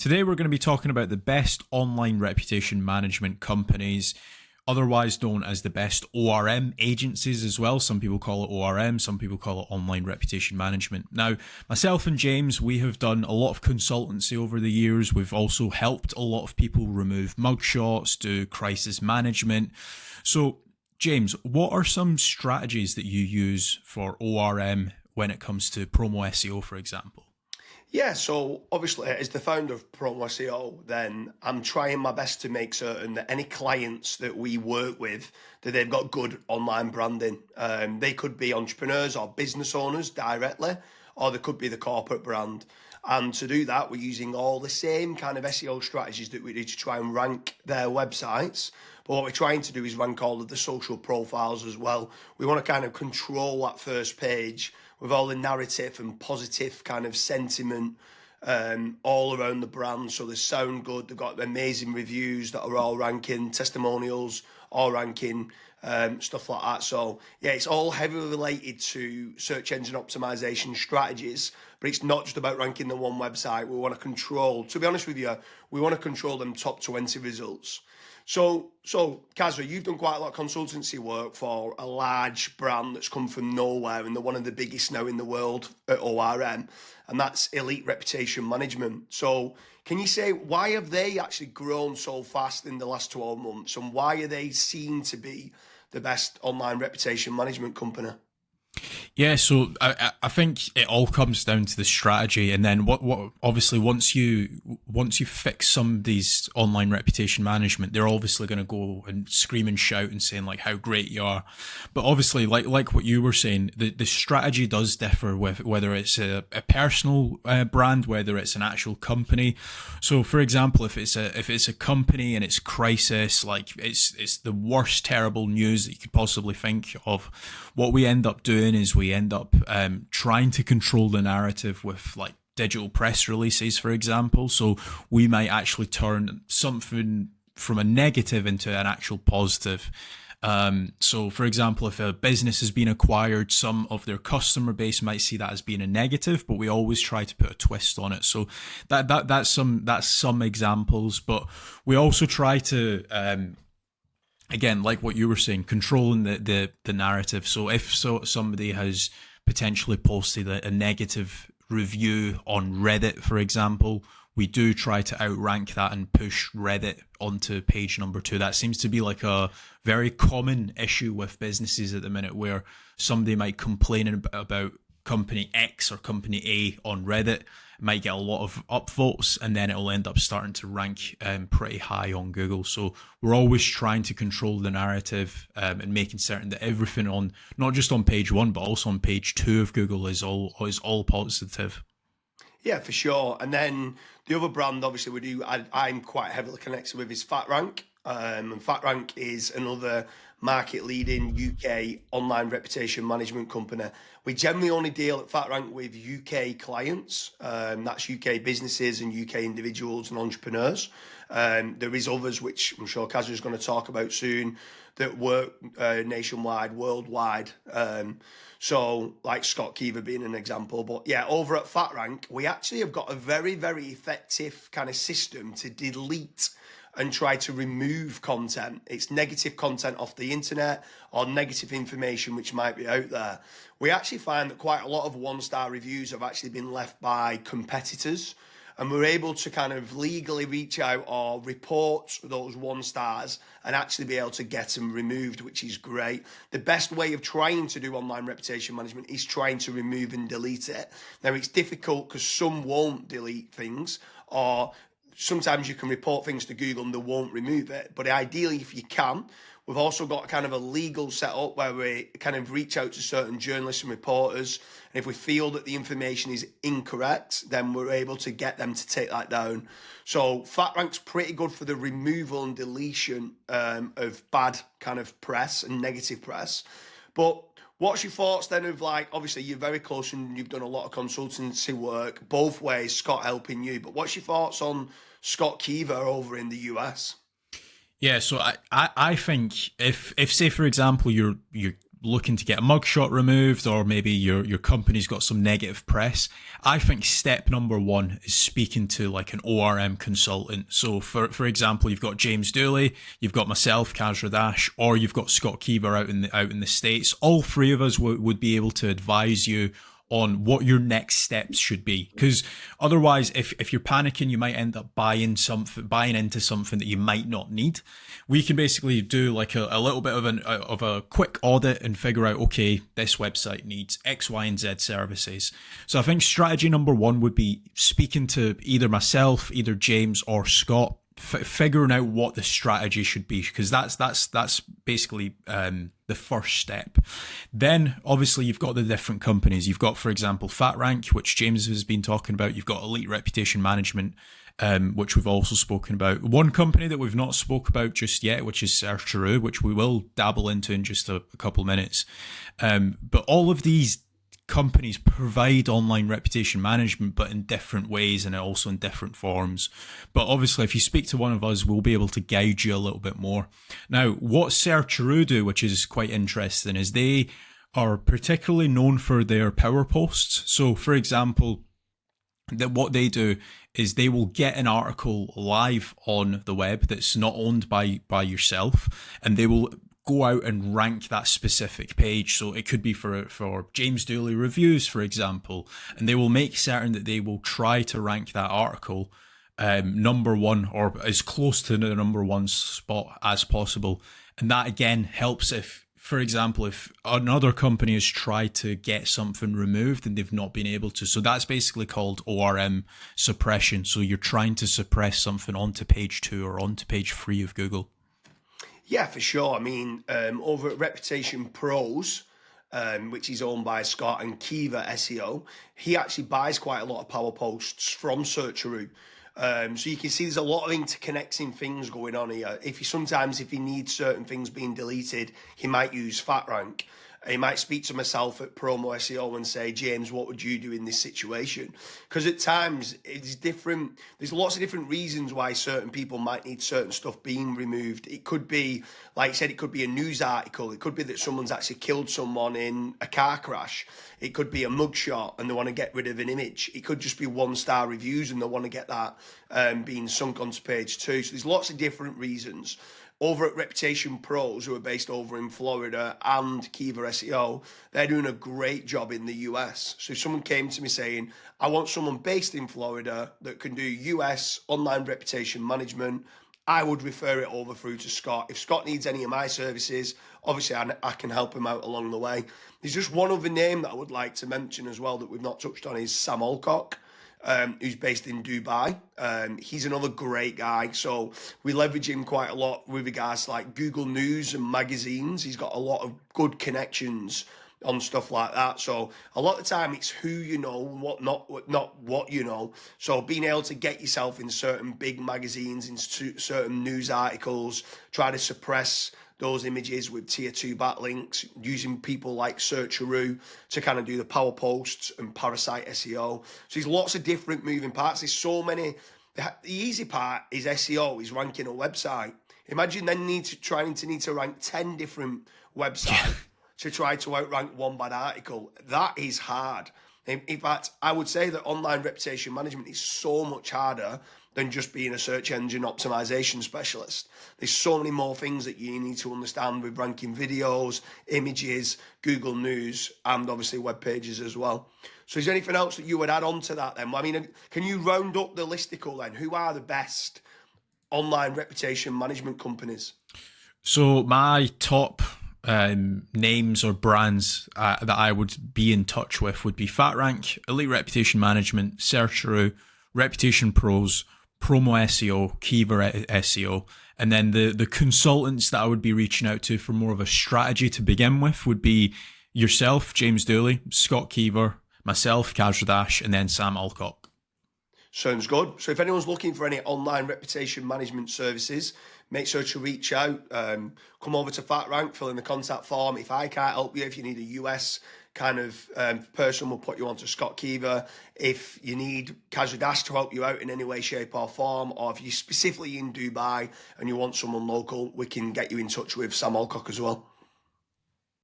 Today we're going to be talking about the best online reputation management companies, otherwise known as the best ORM agencies as well. Some people call it ORM, some people call it online reputation management. Now, myself and James, we have done a lot of consultancy over the years. We've also helped a lot of people remove mugshots, do crisis management. So, James, what are some strategies that you use for ORM when it comes to promo SEO, for example? Yeah, so obviously, as the founder of Promo SEO, then I'm trying my best to make certain that any clients that we work with, that they've got good online branding. They could be entrepreneurs or business owners directly, or they could be the corporate brand. And to do that, we're using all the same kind of SEO strategies that we do to try and rank their websites. But what we're trying to do is rank all of the social profiles as well. We want to kind of control that first page with all the narrative and positive kind of sentiment all around the brand. So they sound good. They've got amazing reviews that are all ranking, testimonials, all ranking, stuff like that. So yeah, it's all heavily related to search engine optimization strategies, but it's not just about ranking the one website. We want to control, to be honest with you, we want to control them top 20 results. So Kasra, you've done quite a lot of consultancy work for a large brand that's come from nowhere, and they're one of the biggest now in the world at ORM, and that's Elite Reputation Management. So can you say, why have they actually grown so fast in the last 12 months, and why are they seen to be the best online reputation management company? Yeah, so I think it all comes down to the strategy, and then what obviously once you fix somebody's online reputation management, they're obviously going to go and scream and shout and saying like how great you are. But obviously, like what you were saying, the strategy does differ with whether it's a personal brand, whether it's an actual company. So for example, if it's a company and it's crisis, like it's the worst terrible news that you could possibly think of, what we end up doing is we end up trying to control the narrative with like digital press releases, for example. So we might actually turn something from a negative into an actual positive. So for example, if a business has been acquired, some of their customer base might see that as being a negative, but we always try to put a twist on it. So that's some examples, but we also try to again, like what you were saying, controlling the narrative. So if somebody has potentially posted a negative review on Reddit, for example, we do try to outrank that and push Reddit onto page number 2. That seems to be like a very common issue with businesses at the minute, where somebody might complain about company X or company A on Reddit, might get a lot of upvotes, and then it'll end up starting to rank pretty high on Google. So we're always trying to control the narrative and making certain that everything on, not just on page 1, but also on page 2 of Google is all positive. Yeah, for sure. And then the other brand, obviously, I'm quite heavily connected with is FatRank. And FatRank is another market-leading UK online reputation management company. We generally only deal at FatRank with UK clients. That's UK businesses and UK individuals and entrepreneurs. There is others, which I'm sure Kaz is going to talk about soon, that work nationwide, worldwide. So like Scott Keever being an example. But yeah, over at FatRank, we actually have got a very, very effective kind of system to delete and try to remove content. It's negative content off the internet or negative information which might be out there. We actually find that quite a lot of one-star reviews have actually been left by competitors, and we're able to kind of legally reach out or report those one stars and actually be able to get them removed, which is great. The best way of trying to do online reputation management is trying to remove and delete it. Now, it's difficult because some won't delete things, or sometimes you can report things to Google and they won't remove it. But ideally, if you can, we've also got kind of a legal setup where we kind of reach out to certain journalists and reporters. And if we feel that the information is incorrect, then we're able to get them to take that down. So FatRank's pretty good for the removal and deletion of bad kind of press and negative press. But what's your thoughts then of, like, obviously you're very close and you've done a lot of consultancy work both ways, Scott helping you, but what's your thoughts on Scott Keever over in the US? Yeah, so I think if say for example you're looking to get a mugshot removed, or maybe your company's got some negative press, I think step number one is speaking to like an ORM consultant. So for example, you've got James Dooley, you've got myself, Kasra Dash, or you've got Scott Keever out in the States. All three of us would be able to advise you on what your next steps should be, because otherwise if you're panicking, you might end up buying into something that you might not need. We can basically do like a little bit of a quick audit and figure out, okay, this website needs X, Y, and Z services. So I think strategy number one would be speaking to either myself, either James or Scott, figuring out what the strategy should be, because that's basically the first step. Then obviously you've got the different companies. You've got, for example, FatRank, which James has been talking about. You've got Elite Reputation Management, which we've also spoken about. One company that we've not spoke about just yet, which is Sertru, which we will dabble into in just a couple minutes. But all of these companies provide online reputation management, but in different ways and also in different forms. But obviously, if you speak to one of us, we'll be able to guide you a little bit more. Now, what Sertru do, which is quite interesting, is they are particularly known for their power posts. So, for example, that what they do is they will get an article live on the web that's not owned by yourself, and they will go out and rank that specific page. So it could be for James Dooley reviews, for example, and they will make certain that they will try to rank that article number one, or as close to the number one spot as possible. And that again helps if, for example, if another company has tried to get something removed and they've not been able to. So that's basically called ORM suppression. So you're trying to suppress something onto page 2 or onto page 3 of Google. Yeah, for sure. I mean, over at Reputation Pros, which is owned by Scott, and Keever SEO, he actually buys quite a lot of power posts from Sertru. So you can see there's a lot of interconnecting things going on here. If he needs certain things being deleted, he might use FatRank. He might speak to myself at Promo SEO and say, James, what would you do in this situation? Because at times it's different. There's lots of different reasons why certain people might need certain stuff being removed. It could be, like I said, it could be a news article. It could be that someone's actually killed someone in a car crash. It could be a mugshot and they want to get rid of an image. It could just be 1-star reviews and they want to get that being sunk onto page 2. So there's lots of different reasons. Over at Reputation Pros, who are based over in Florida, and Keever SEO, they're doing a great job in the US. So if someone came to me saying, I want someone based in Florida that can do US online reputation management, I would refer it over through to Scott. If Scott needs any of my services, obviously I can help him out along the way. There's just one other name that I would like to mention as well that we've not touched on, is Sam Alcock. Who's based in Dubai. He's another great guy. So we leverage him quite a lot with regards to like Google News and magazines. He's got a lot of good connections on stuff like that. So a lot of the time it's who you know, not what you know. So being able to get yourself in certain big magazines, in certain news articles, try to suppress those images with tier 2 backlinks, using people like Sertru to kind of do the power posts and parasite SEO. So there's lots of different moving parts. There's so many. The easy part is SEO, is ranking a website. Imagine then trying to rank 10 different websites to try to outrank one bad article. That is hard. In fact, I would say that online reputation management is so much harder than just being a search engine optimization specialist. There's so many more things that you need to understand with ranking videos, images, Google News, and obviously web pages as well. So is there anything else that you would add on to that then? I mean, can you round up the listicle then? Who are the best online reputation management companies? So my top names or brands that I would be in touch with would be FatRank, Elite Reputation Management, Sertru, Reputation Pros, Promo SEO, Keever SEO, and then the consultants that I would be reaching out to for more of a strategy to begin with would be yourself, James Dooley, Scott Keever, myself, Kasra Dash, and then Sam Alcock. Sounds good. So if anyone's looking for any online reputation management services, make sure to reach out. Come over to FatRank, fill in the contact form. If I can't help you, if you need a US kind of person, we'll put you on to Scott Keever. If you need Kasra Dash to help you out in any way, shape or form, or if you're specifically in Dubai and you want someone local, we can get you in touch with Sam Alcock as well.